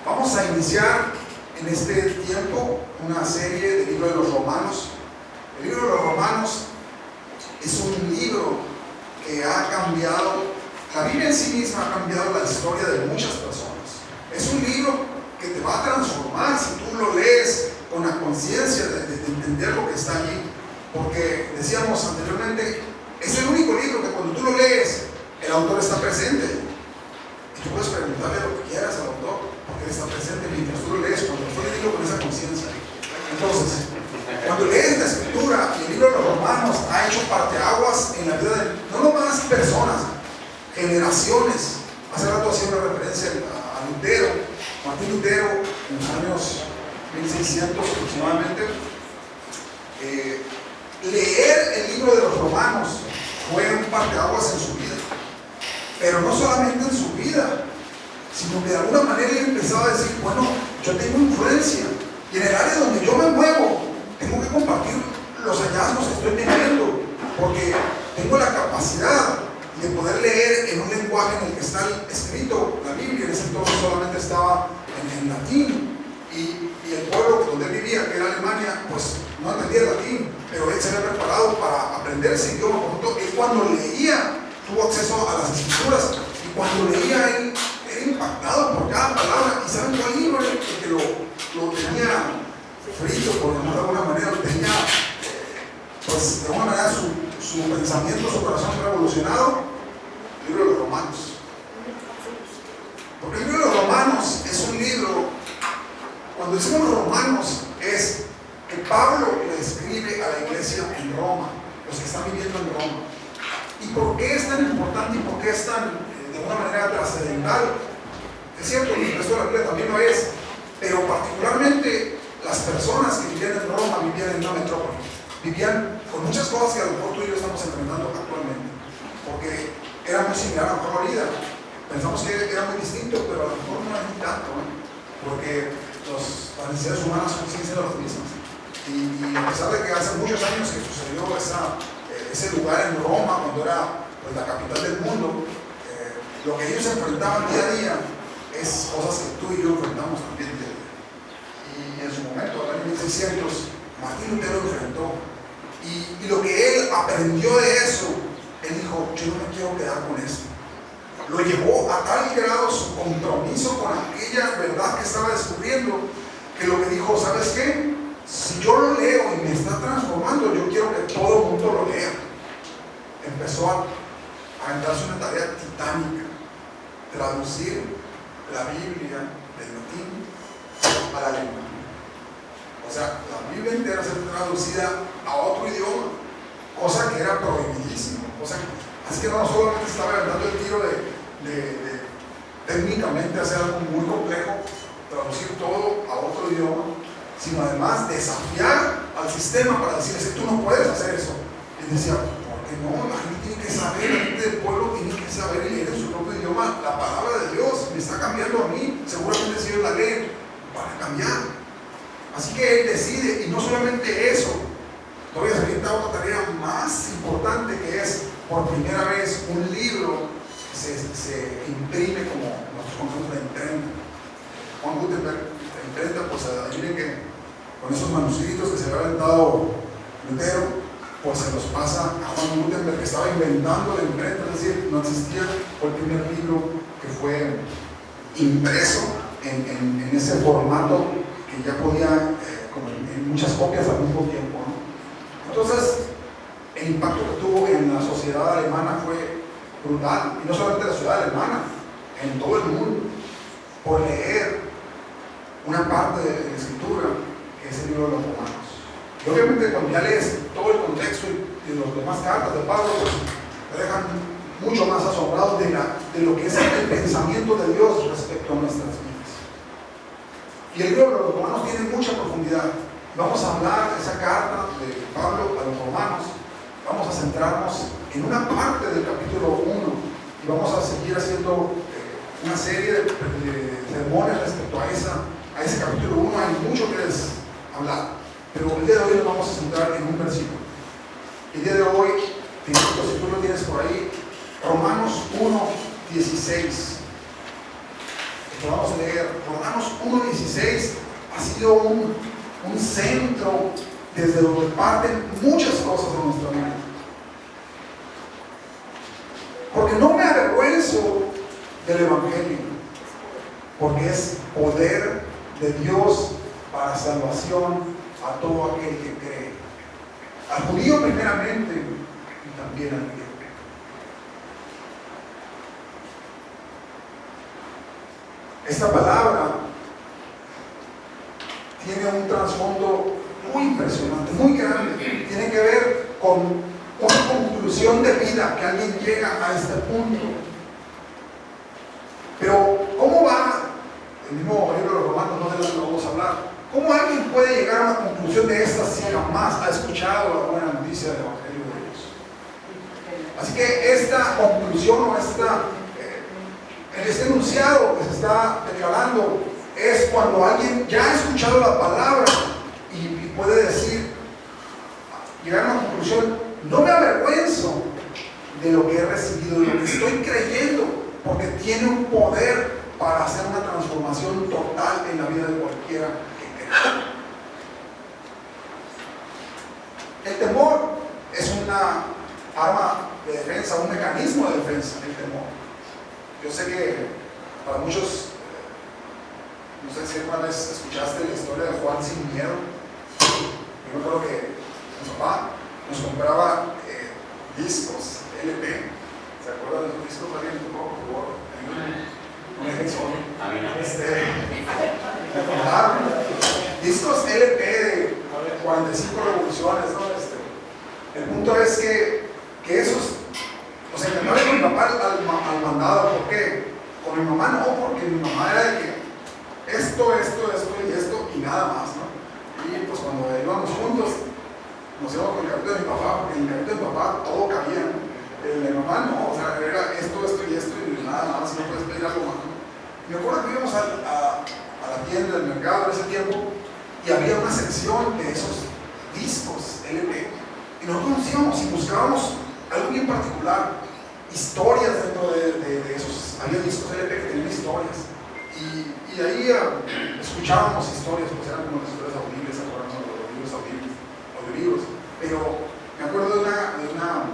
Vamos a iniciar en este tiempo una serie del libro de los Romanos. El libro de los Romanos es un libro que ha cambiado, la Biblia en sí misma ha cambiado la historia de muchas personas. Es un libro que te va a transformar si tú lo lees con la conciencia de entender lo que está allí. Porque decíamos anteriormente, es el único libro que cuando tú lo lees, el autor está presente. Y tú puedes preguntarle lo que quieras al autor, porque él está presente mientras tú lo lees, cuando tú lees el libro con esa conciencia. Entonces, cuando lees la escritura y el libro de los Romanos ha hecho parteaguas en la vida de no nomás personas, generaciones. Hace rato hacía una referencia a Lutero, Martín Lutero, en los años 1600 aproximadamente. Leer el libro de los Romanos fue un parteaguas en su vida, pero no solamente en su vida, sino que de alguna manera él empezaba a decir, bueno, yo tengo influencia y en el área donde yo me muevo tengo que compartir los hallazgos que estoy teniendo, porque tengo la capacidad de poder leer en un lenguaje en el que está escrito la Biblia. En ese entonces solamente estaba en latín, y el pueblo donde él vivía, que era Alemania, pues no entendía el latín, pero él se había preparado para aprender ese idioma. Por lo tanto, él cuando leía tuvo acceso a las escrituras, y cuando leía él era impactado por cada palabra. ¿Y saben cuál libro era el que lo tenía frito, por llamarlo de alguna manera? Lo tenía, pues de alguna manera su pensamiento, su corazón revolucionado. El libro de los Romanos. Porque el libro de los Romanos es un libro, cuando decimos Romanos, es que Pablo le escribe a la iglesia en Roma, los que están viviendo en Roma. ¿Y por qué es tan importante y por qué es tan, de alguna manera, trascendental? Es cierto, el resto de la Biblia también lo es, pero particularmente las personas que vivían en Roma vivían en una metrópoli, vivían con muchas cosas que a lo mejor tú y yo estamos enfrentando actualmente, porque era muy similar a lo mejor la vida. Pensamos que era muy distinto, pero a lo mejor no es ni tanto, ¿no? Porque las necesidades humanas siguen siendo las mismas. Y a pesar de que hace muchos años que sucedió ese lugar en Roma, cuando era pues, la capital del mundo, lo que ellos enfrentaban día a día es cosas que tú y yo enfrentamos también día a día. Y en su momento, en el 1600, Martín Lutero enfrentó. Y lo que él aprendió de eso, él dijo, yo no me quiero quedar con esto. Lo llevó a tal grado su compromiso con aquella verdad que estaba descubriendo, que lo que dijo, ¿sabes qué? Si yo lo leo y me está transformando, yo quiero que todo el mundo lo lea. Empezó a entrarse una tarea titánica, traducir la Biblia del latín al alemán. O sea, la Biblia entera ser traducida a otro idioma, cosa que era prohibidísima. Así que no solamente estaba dando el tiro de técnicamente hacer algo muy complejo, traducir todo a otro idioma, sino además desafiar al sistema para decirles, tú no puedes hacer eso. Y él decía, ¿por qué no? La gente tiene que saber, la gente del pueblo tiene que saber y leer en su propio idioma la palabra de Dios. Me está cambiando a mí, seguramente si ellos la leen, van a cambiar. Así que él decide, y no solamente eso, todavía se viene otra tarea más importante, que es por primera vez un libro que se imprime como nuestros conceptos de imprenta. Juan Gutenberg, la imprenta, pues adivinen que con esos manuscritos que se había aventado Lutero, pues se los pasa a Juan Gutenberg, que estaba inventando la imprenta, es decir, no existía, fue el primer libro que fue impreso en ese formato que ya podía, como en muchas copias al mismo tiempo, ¿no? Entonces, el impacto que tuvo en la sociedad alemana fue brutal, y no solamente en la ciudad alemana, en todo el mundo, por leer una parte de la escritura, que es el libro de los Romanos. Y obviamente cuando ya lees todo el contexto y las demás cartas de Pablo, pues te dejan mucho más asombrados de lo que es el pensamiento de Dios respecto a nuestras vidas. Y el libro de los Romanos tiene mucha profundidad. Vamos a hablar de esa carta de Pablo a los Romanos. Vamos a centrarnos en una parte del capítulo 1 y vamos a seguir haciendo una serie de sermones respecto a ese capítulo 1. Hay mucho que hablar, pero el día de hoy nos vamos a centrar en un versículo. El día de hoy, si tú lo tienes por ahí, Romanos 1:16. que vamos a leer, Romanos 1:16, ha sido un centro desde donde parten muchas cosas de nuestra vida. Porque no me avergüenzo del Evangelio, porque es poder de Dios para salvación a todo aquel que cree, al judío primeramente y también al griego. Esta palabra tiene un trasfondo muy impresionante, muy grande. Tiene que ver con una conclusión de vida, que alguien llega a este punto. Pero, ¿cómo va? El mismo libro de los Romanos, no de lo que vamos a hablar. ¿Cómo alguien puede llegar a una conclusión de esta si jamás ha escuchado la buena noticia del Evangelio de Dios? Así que esta conclusión o este enunciado que se está declarando es cuando alguien ya ha escuchado la palabra y puede decir, llegar a una conclusión: no me avergüenzo de lo que he recibido, de lo que estoy creyendo, porque tiene un poder para hacer una transformación total en la vida de cualquiera que crea. El temor es una arma de defensa, un mecanismo de defensa, el temor. Yo sé que para muchos, no sé si alguna vez escuchaste la historia de Juan sin miedo. Yo creo que mi papá nos compraba discos LP. ¿Se acuerdan de los discos? ¿Alguien me tocó, por favor? Un ejemplo. Me contaron discos LP de 45 revoluciones, ¿no? El punto es que esos, o sea, no era con mi papá al mandado. ¿Por qué? Con mi mamá no, porque mi mamá era de que esto y nada más, ¿no? Y pues cuando íbamos juntos, nos íbamos con el carrito de mi papá, porque en el carrito de mi papá todo cabía, ¿no? El de mi mamá no, o sea, era esto y nada más, no puedes pedir algo más, ¿no? Me acuerdo que íbamos a la tienda, al mercado en ese tiempo, y había una sección de esos discos LP, y nosotros nos íbamos y buscábamos algo bien particular, historias dentro de esos. Había discos LP que tenían historias, y ahí escuchábamos historias, pues eran como las historias audibles, ¿se acuerdan? Los libros audibles, audiolibros. Pero me acuerdo de una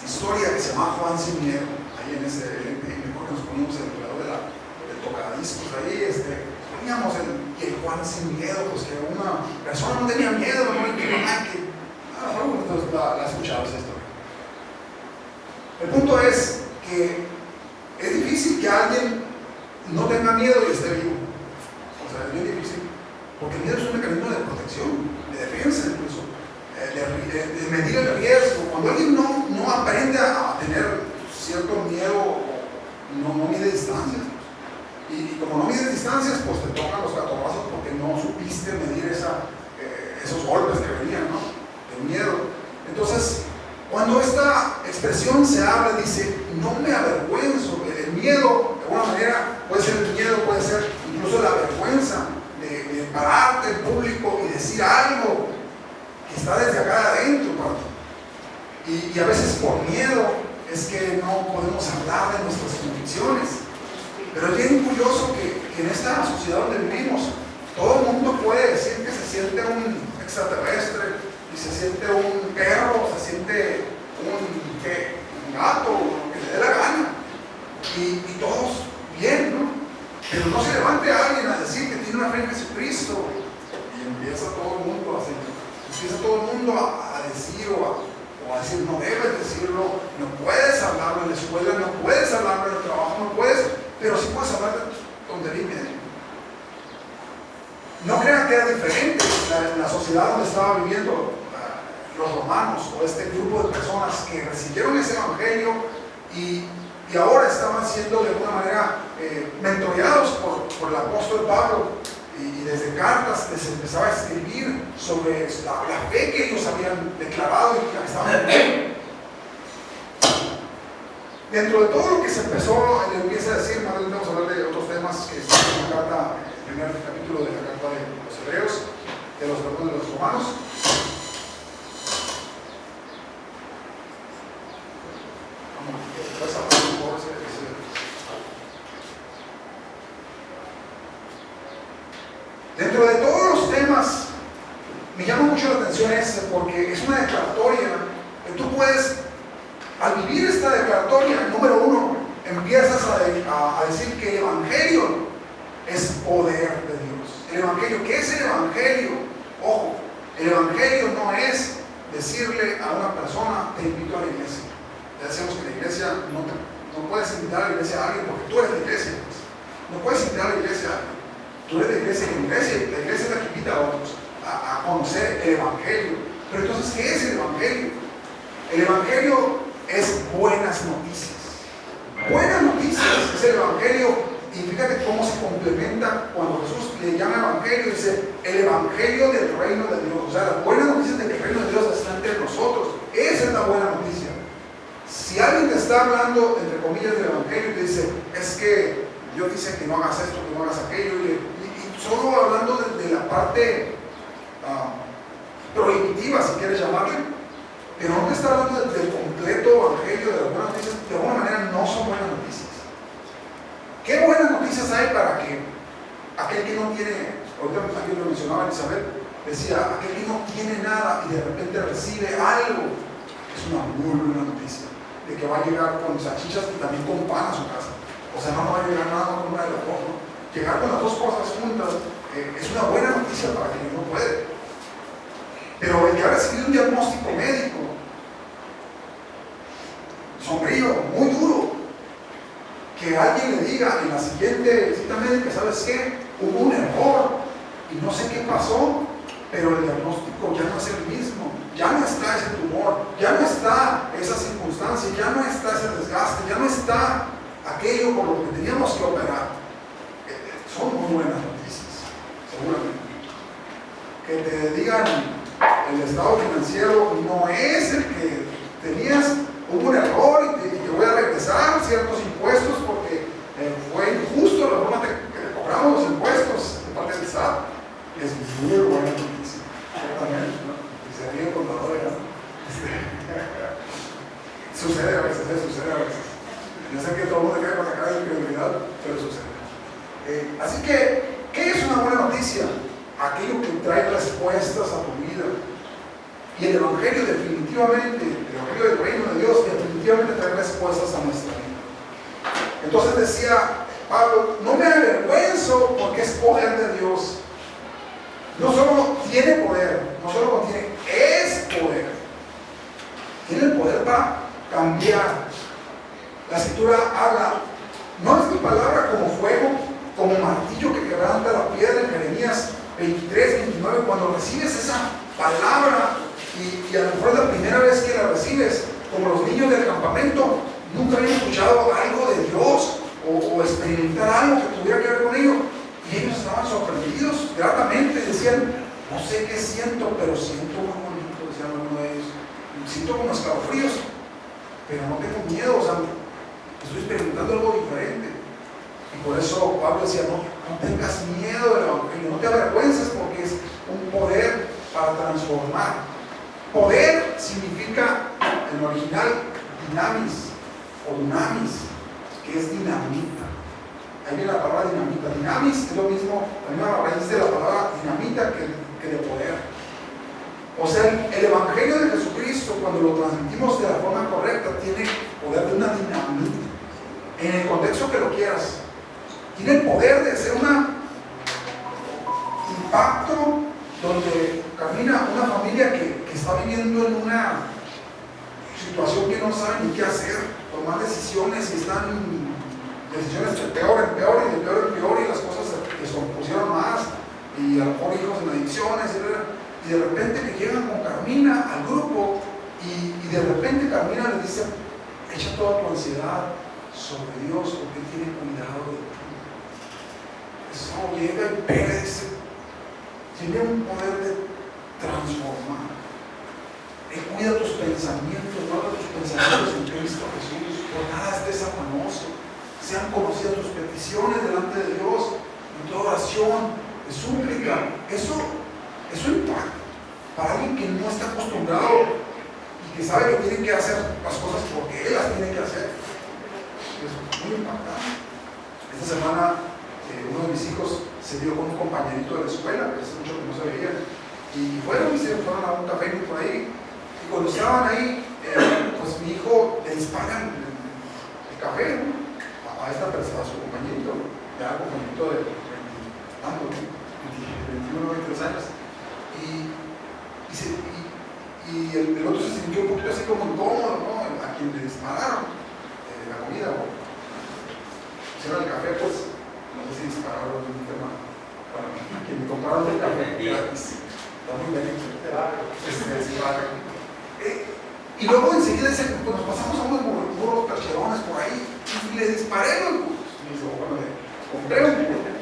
historia que se llamaba Juan sin miedo, ahí en ese LP. Me acuerdo que nos poníamos en el lado del tocadiscos ahí, poníamos el Juan sin miedo, pues que una persona no tenía miedo, ¿no? Y que entonces la escuchaba esa historia. El punto es que es difícil que alguien no tenga miedo y esté vivo. O sea, es bien difícil, porque el miedo es un mecanismo de protección, de defensa incluso, de medir el riesgo. Cuando alguien no aprende a tener cierto miedo, no mide distancias. Y como no mides distancias, pues te tocan los catorrazos porque no supiste medir esos golpes que venían, ¿no? De miedo. Entonces, cuando esta expresión se habla, dice, no me avergüenzo. El miedo, de alguna manera, puede ser el miedo, puede ser incluso la vergüenza de pararte en público y decir algo que está desde acá adentro, y a veces por miedo es que no podemos hablar de nuestras convicciones. Pero es bien curioso que en esta sociedad donde vivimos, todo el mundo puede decir que se siente un extraterrestre, y se siente un perro, se siente un gato, lo que le dé la gana, y todos bien, ¿no? Pero no se levante alguien a decir que tiene una fe en Jesucristo y empieza todo el mundo a decir o a decir, no debes decirlo, no puedes hablarlo en la escuela, no puedes hablarlo en el trabajo, no puedes, pero sí puedes hablar de tontería y media. No crean que era diferente la sociedad donde estaba viviendo los romanos, o este grupo de personas que recibieron ese evangelio y ahora estaban siendo de alguna manera mentoreados por el apóstol Pablo, y desde cartas les empezaba a escribir sobre la fe que ellos habían declarado y que estaban viviendo. Dentro de todo lo que se empezó, le empieza a decir, más adelante vamos a hablar de otros temas que están en la carta, el primer capítulo de la carta de los Hebreos, de los Romanos. Dentro de todos los temas, me llama mucho la atención ese, porque es una declaratoria que tú puedes, al vivir esta declaratoria, número uno, empiezas a decir que el Evangelio es poder de Dios. El Evangelio, ¿qué es el Evangelio? Ojo, el Evangelio no es decirle a una persona, te invito a la iglesia. Ya decíamos que la iglesia, no puedes invitar a la iglesia a alguien porque tú eres la iglesia. Pues. No puedes invitar a la iglesia a alguien. Tú eres la iglesia, la iglesia es la que invita a otros a conocer el Evangelio. Pero entonces, ¿qué es el Evangelio? El Evangelio es buenas noticias. Buenas noticias es el Evangelio. Y fíjate cómo se complementa cuando Jesús le llama Evangelio, dice el Evangelio del reino de Dios. O sea, las buenas noticias de que el reino de Dios está entre nosotros. Esa es la buena noticia. Si alguien te está hablando, entre comillas, del Evangelio y te dice, es que Dios dice que no hagas esto, que no hagas aquello, y solo hablando de la parte prohibitiva, si quieres llamarle, pero no te está hablando del completo Evangelio, de las buenas noticias, de alguna manera no son buenas noticias. ¿Qué buenas noticias hay para que aquel que no tiene, ahorita alguien lo mencionaba Elizabeth, decía, aquel que no tiene nada y de repente recibe algo, es una muy buena noticia, de que va a llegar con salchichas y también con pan a su casa? O sea, no va a llegar nada con una de las dos, ¿no? Llegar con las dos cosas juntas es una buena noticia para quien no puede. Pero el que ha recibido un diagnóstico médico sombrío, muy duro, que alguien le diga en la siguiente cita médica, ¿sabes qué? Hubo un error y no sé qué pasó, pero el diagnóstico ya no es el mismo, ya no está ese tumor, ya no está esa circunstancia, ya no está ese desgaste, ya no está aquello por lo que teníamos que operar. Son muy buenas noticias, seguramente. Que te digan el estado financiero no es el que tenías, hubo un error y te voy a regresar ciertos impuestos porque fue injusto la forma que te cobramos los impuestos de parte del SAT. Es muy buena noticia. Exactamente, ¿no? Y se ríe el contador, ¿no? Sucede a veces, sucede a veces. Yo sé que todo el mundo queda con la cara de incredulidad, pero sucede. Así que, ¿qué es una buena noticia? Aquello que trae respuestas a tu vida. Y el Evangelio definitivamente, el Evangelio del reino de Dios definitivamente trae respuestas a nuestra vida. Entonces decía Pablo, no me avergüenzo porque es poder de Dios. No solo tiene poder, no solo contiene, es poder. Tiene el poder para cambiar. La Escritura habla, no es mi palabra como fuego, como martillo que quebranta la piedra en Jeremías 23, 29, cuando recibes esa palabra y a lo mejor es la primera vez que la recibes, como los niños del campamento, nunca habían escuchado algo de Dios o experimentar algo que tuviera que ver con ello, y ellos estaban sorprendidos gratamente, decían, no sé qué siento, pero siento muy bonito, decían uno de ellos, siento como escalofríos, pero no tengo miedo, o sea, estoy experimentando algo diferente. Y por eso Pablo decía, no tengas miedo del Evangelio, no te avergüences porque es un poder para transformar. Poder significa en el original dinamis o dunamis, que es dinamita. Ahí viene la palabra dinamita. Dinamis es lo mismo, la misma raíz de la palabra dinamita que de poder. O sea, el Evangelio de Jesucristo, cuando lo transmitimos de la forma correcta, tiene poder de una dinamita. En el contexto que lo quieras. Tiene el poder de ser un impacto donde camina una familia que está viviendo en una situación que no sabe ni qué hacer, tomar decisiones y están decisiones de peor en peor y de peor en peor y las cosas se descompusieron más y a lo mejor hijos en adicciones y de repente que llegan con Carmina al grupo y de repente Carmina les dice, echa toda tu ansiedad sobre Dios porque Él tiene cuidado de ti. Eso llega y pega y dice, tiene un poder de transformar. Él cuida tus pensamientos, guarda tus pensamientos en Cristo Jesús. Por nada estés afanoso. Sean conocidas tus peticiones delante de Dios, en toda oración, de súplica. Eso impacta. Para alguien que no está acostumbrado y que sabe que tiene que hacer las cosas porque Él las tiene que hacer. Es muy impactante. Esta semana uno de mis hijos se dio con un compañerito de la escuela, que hace mucho que no se veía, y fueron a un café por ahí, y cuando estaban ahí, pues mi hijo le disparan el café, ¿no? a esta persona, a su compañerito, ya compañerito de 21 o 22 años, y el otro se sintió un poquito así como incómodo, ¿no? A quien le dispararon la comida o hicieron el café, pues no sé si dispararon un tema para mí. A quien me compraron el café gratis, está muy bien hecho. Y luego enseguida dice, pues nos pasamos a unos burros percherones por ahí y le disparé los burros. Y dice, bueno, le compré un burro.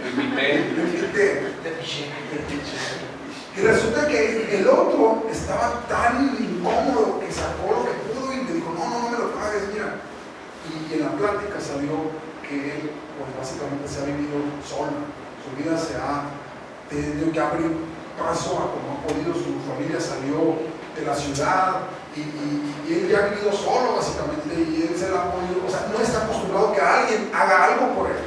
Y resulta que el otro estaba tan incómodo que sacó lo que pudo y me dijo, no me lo pagues, mira. Y en la plática salió que él, pues básicamente se ha vivido solo. Su vida se ha tenido que abrir paso a como ha podido, su familia salió de la ciudad y él ya ha vivido solo básicamente y él se la ha podido, o sea, no está acostumbrado que alguien haga algo por él.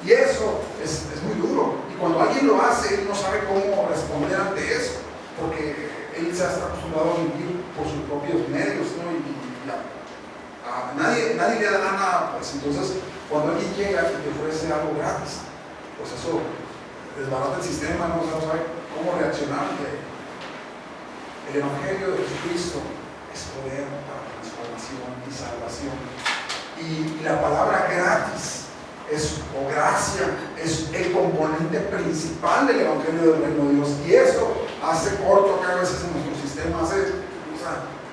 Y eso es muy duro. Y cuando alguien lo hace, él no sabe cómo responder ante eso, porque él se está acostumbrado a vivir por sus propios medios, ¿no? Y nadie le da nada, pues entonces cuando alguien llega y te ofrece algo gratis, pues eso desbarata el sistema, no sabe cómo reaccionar. El Evangelio de Jesucristo es poder para transformación y salvación. Y la palabra gratis o gracia es el componente principal del Evangelio del Reino de Dios. Y esto hace corto que a veces en nuestro sistema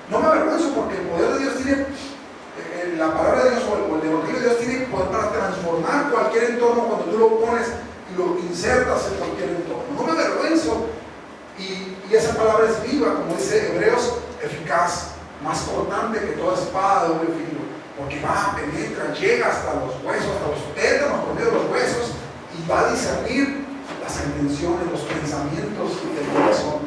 no me avergüenzo porque el poder de Dios tiene, la palabra de Dios o el Evangelio de Dios tiene poder para transformar cualquier entorno cuando tú lo pones y lo insertas en cualquier entorno. No me avergüenzo. Y esa palabra es viva, como dice Hebreos, eficaz, más cortante que toda espada de doble filo, porque penetra, llega hasta los huesos, hasta los tétanos por medio de los huesos, y va a discernir las intenciones, los pensamientos del corazón.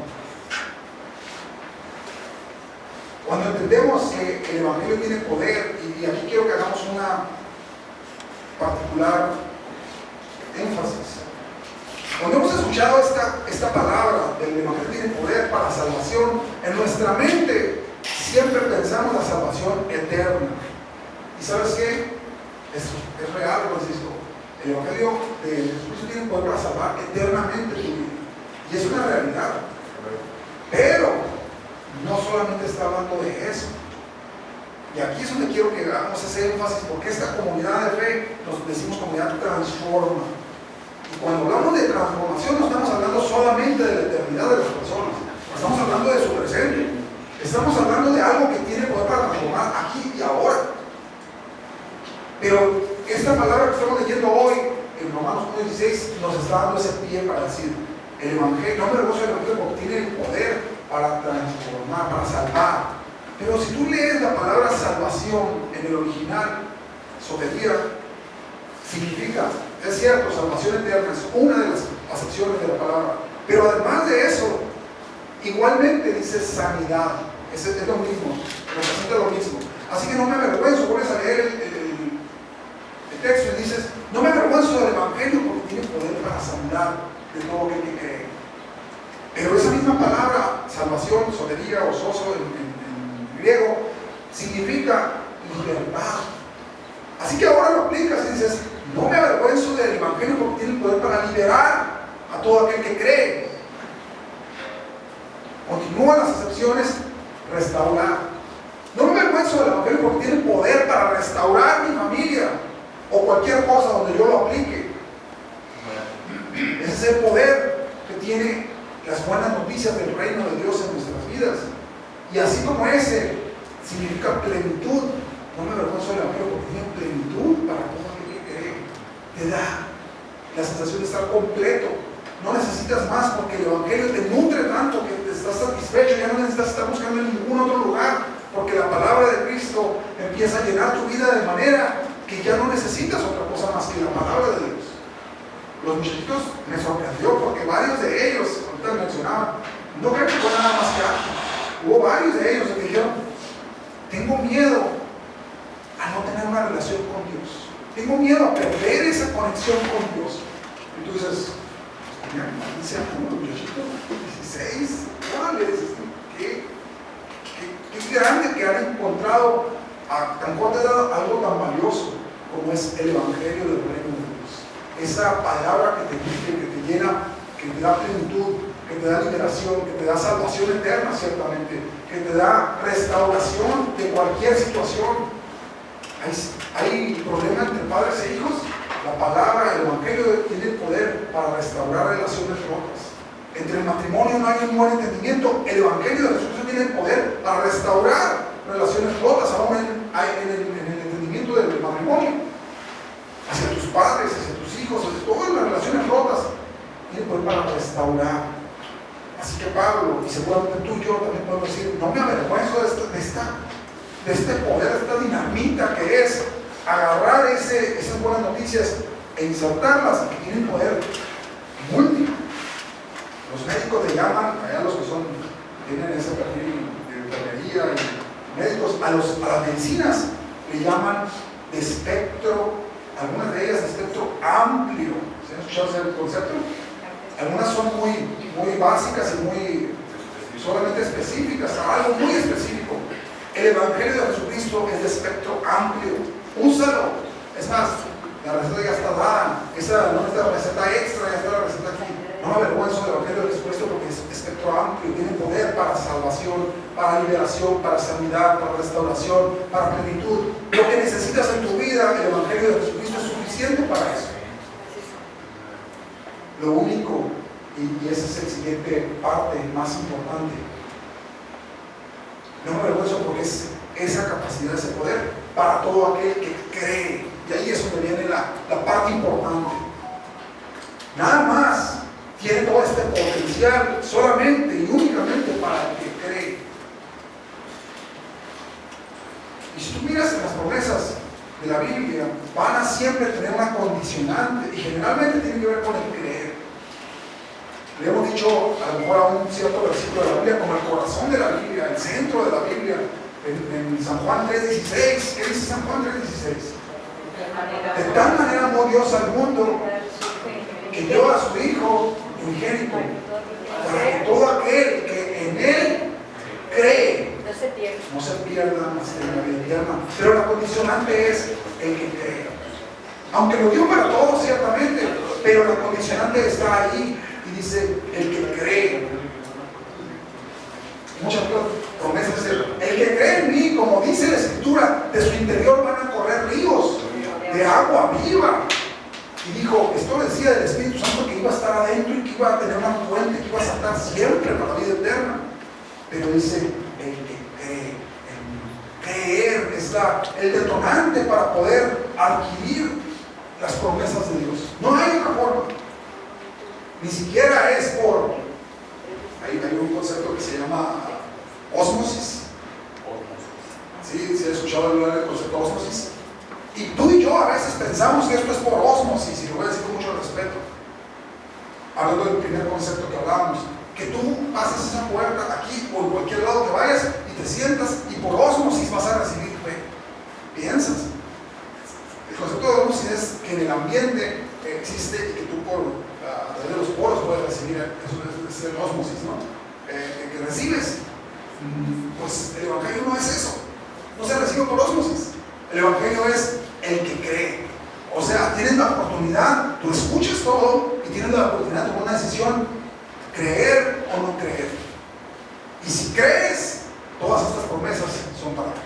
Cuando entendemos que el Evangelio tiene poder, y aquí quiero que hagamos una particular énfasis. Cuando hemos escuchado esta palabra del Evangelio tiene poder para salvación, en nuestra mente siempre pensamos la salvación eterna. ¿Y sabes qué? Es real, Francisco. El Evangelio de Jesucristo tiene poder para salvar eternamente tu vida. Y es una realidad. Pero no solamente está hablando de eso. Y aquí es donde quiero que hagamos ese énfasis, porque esta comunidad de fe, nos decimos comunidad transforma. Y cuando hablamos de transformación, no estamos hablando solamente de la eternidad de las personas, estamos hablando de su presente. Estamos hablando de algo que tiene poder para transformar aquí y ahora. Pero esta palabra que estamos leyendo hoy, en Romanos 1:16, nos está dando ese pie para decir, el Evangelio, no me regozo del Evangelio porque tiene el poder para transformar, para salvar. Pero si tú lees la palabra salvación en el original, sotería, significa, es cierto, salvación eterna, es una de las acepciones de la palabra. Pero además de eso, igualmente dice sanidad. Es lo mismo, representa lo mismo. Así que no me avergüenzo, vuelves a leer el texto y dices, no me avergüenzo del Evangelio porque tiene poder para sanar de todo aquel que cree. Pero esa misma palabra, salvación, sotería o sozo en griego, significa libertad. Así que ahora lo aplicas y dices, no me avergüenzo del Evangelio porque tiene poder para liberar a todo aquel que cree. Continúan las excepciones, restaurar. No me avergüenzo del Evangelio porque tiene poder para restaurar mi familia o cualquier cosa donde yo lo aplique. Ese es el poder que tiene las buenas noticias del reino de Dios en nuestras vidas. Y así como ese significa plenitud, no me avergüenzo del Evangelio porque tiene plenitud para todo aquel que cree. Te da la sensación de estar completo. No necesitas más porque el Evangelio te nutre tanto que te estás satisfecho, ya no necesitas estar buscando en ningún otro lugar, porque la palabra de Cristo empieza a llenar tu vida de manera que ya no necesitas otra cosa más que la palabra de Dios. Los muchachitos me sorprendió porque varios de ellos, ahorita mencionaban, no creo que fue nada más que aquí. Hubo varios de ellos que dijeron, tengo miedo a no tener una relación con Dios. Tengo miedo a perder esa conexión con Dios. Y tú dices, tenía 15 años, muchachito, 16, órale, qué grande que han encontrado a tan corta edad algo tan valioso como es el Evangelio del Reino de Dios. Esa palabra que te limpia, que te llena, que te da plenitud, que te da liberación, que te da salvación eterna, ciertamente, que te da restauración de cualquier situación. Hay problema entre padres e hijos. La palabra, el Evangelio tiene poder para restaurar relaciones rotas. Entre el matrimonio no hay un buen entendimiento. El Evangelio de Jesús tiene poder para restaurar relaciones rotas, aún en el entendimiento del matrimonio. Hacia tus padres, hacia tus hijos, hacia todas las relaciones rotas, tiene poder para restaurar. Así que Pablo, y seguramente tú y yo también podemos decir, no me avergüenzo de este poder, de esta dinamita que es agarrar esas buenas noticias e insertarlas, que tienen poder múltiple. Los médicos le llaman, allá los que tienen ese perfil de enfermería y médicos, a las medicinas le llaman de espectro, algunas de ellas de espectro amplio. ¿Se han escuchado ese concepto? Algunas son muy básicas y muy solamente específicas, algo muy específico. El Evangelio de Jesucristo es de espectro amplio. Úsalo. Es más, la receta ya está dada. Esa no es la receta extra, ya está la receta aquí. No me avergüenzo del Evangelio de Jesucristo porque es espectro amplio. Tiene poder para salvación, para liberación, para sanidad, para restauración, para plenitud. Lo que necesitas en tu vida, el Evangelio de Jesucristo es suficiente para eso. Lo único, y esa es la siguiente parte más importante, no me avergüenzo porque es esa capacidad, ese poder para todo aquel que cree. Y ahí es donde viene la parte importante. Nada más tiene todo este potencial solamente y únicamente para el que cree. Y si tú miras en las promesas de la Biblia, van a siempre tener una condicionante y generalmente tiene que ver con el creer. Le hemos dicho a lo mejor a un cierto versículo de la Biblia como el corazón de la Biblia, el centro de la Biblia, en San Juan 3:16. ¿Qué dice San Juan 3:16? De tal manera amó Dios al mundo que dio a su Hijo unigénito para que todo aquel que en Él cree no se pierda, mas tenga vida eterna. Pero la condicionante es el que cree. Aunque lo dio para todos ciertamente, pero la condicionante está ahí y dice el que cree. Muchas promesas dicen, el que cree en mí, como dice la Escritura, de su interior van a correr ríos de agua viva. Y dijo, esto decía del Espíritu Santo que iba a estar adentro y que iba a tener una fuente, que iba a saltar siempre para la vida eterna. Pero dice, el que cree en mí. Creer es el detonante para poder adquirir las promesas de Dios. No hay otra forma. Ni siquiera es por... Hay un concepto que se llama ósmosis. ¿Sí? ¿Se ha escuchado hablar del concepto ósmosis? Y tú y yo a veces pensamos que esto es por ósmosis, y lo voy a decir con mucho respeto. Hablando del primer concepto que hablábamos, que tú pasas esa puerta aquí o en cualquier lado que vayas y te sientas y por ósmosis vas a recibir fe. Piensas. El concepto de ósmosis es que en el ambiente existe y que tú a través de los poros puedes recibir, eso es el ósmosis, ¿no? Que recibes. Pues el Evangelio no es eso. No se recibe por ósmosis. El Evangelio es el que cree. O sea, tienes la oportunidad, tú escuchas todo y tienes la oportunidad de tomar una decisión, creer o no creer. Y si crees, todas estas promesas son para ti.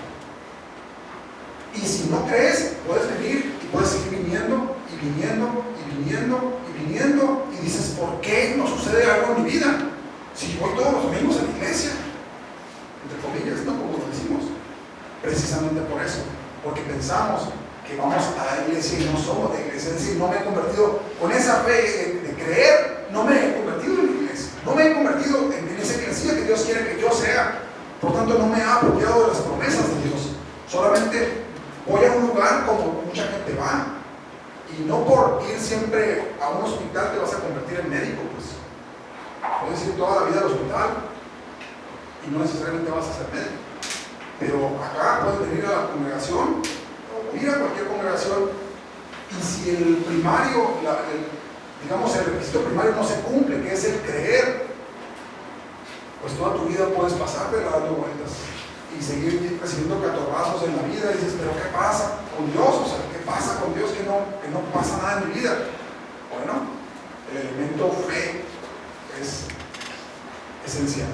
Y si no crees, puedes venir y puedes seguir viniendo y viniendo y viniendo y viniendo y dices, ¿por qué no sucede algo en mi vida? Si voy todos los domingos a la iglesia, entre comillas, ¿no? Como lo decimos, precisamente por eso. Porque pensamos que vamos a la iglesia y no somos de iglesia. Es decir, no me he convertido con esa fe de creer, no me he convertido en la iglesia. No me he convertido en esa iglesia que Dios quiere que yo sea. Por tanto, no me he apropiado de las promesas de Dios. Solamente voy a un lugar como mucha gente va. Y no por ir siempre a un hospital te vas a convertir en médico. Pues puedes ir toda la vida al hospital y no necesariamente vas a ser médico. Pero acá puedes venir a la congregación o ir a cualquier congregación y si el primario, digamos, el requisito primario no se cumple, que es el creer, pues toda tu vida puedes pasarte dando vueltas y seguir recibiendo catorrazos en la vida y dices, pero ¿qué pasa con Dios? O sea, ¿qué pasa con Dios que no pasa nada en mi vida? Bueno, el elemento fe es esencial.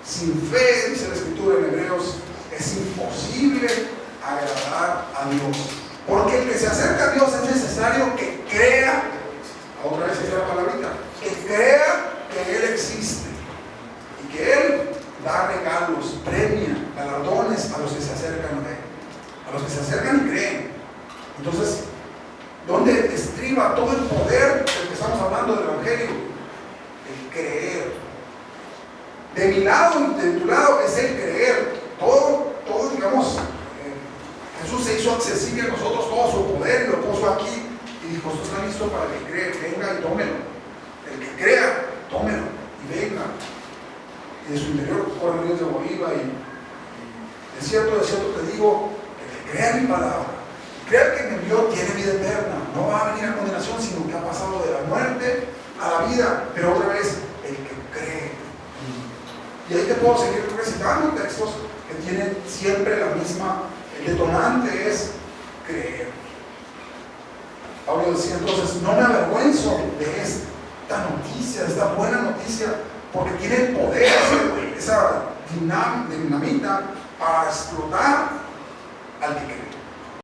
Sin fe, dice la Escritura en Hebreos, es imposible agradar a Dios. Porque el que se acerca a Dios es necesario que crea, otra vez es la palabrita, que crea que Él existe y que Él da regalos, premia, galardones a los que se acercan a Él, a los que se acercan y creen. Entonces, ¿dónde estriba todo el poder del que estamos hablando del Evangelio? El creer. De mi lado y de tu lado es el creer. Todo digamos, Jesús se hizo accesible a nosotros todo su poder y lo puso aquí y dijo, esto está listo para el que cree, venga y tómelo. El que crea, tómelo y venga. Y de su interior corren ríos de agua viva y de cierto te digo, el que crea mi palabra, crea que me envió, tiene vida eterna, no va a venir a condenación, sino que ha pasado de la muerte a la vida. Pero otra vez, el que cree. Y ahí te puedo seguir recitando textos que tienen siempre la misma, el detonante es creer. Pablo decía entonces, no me avergüenzo de esta noticia, de esta buena noticia, porque tiene el poder, esa dinamita para explotar al que cree.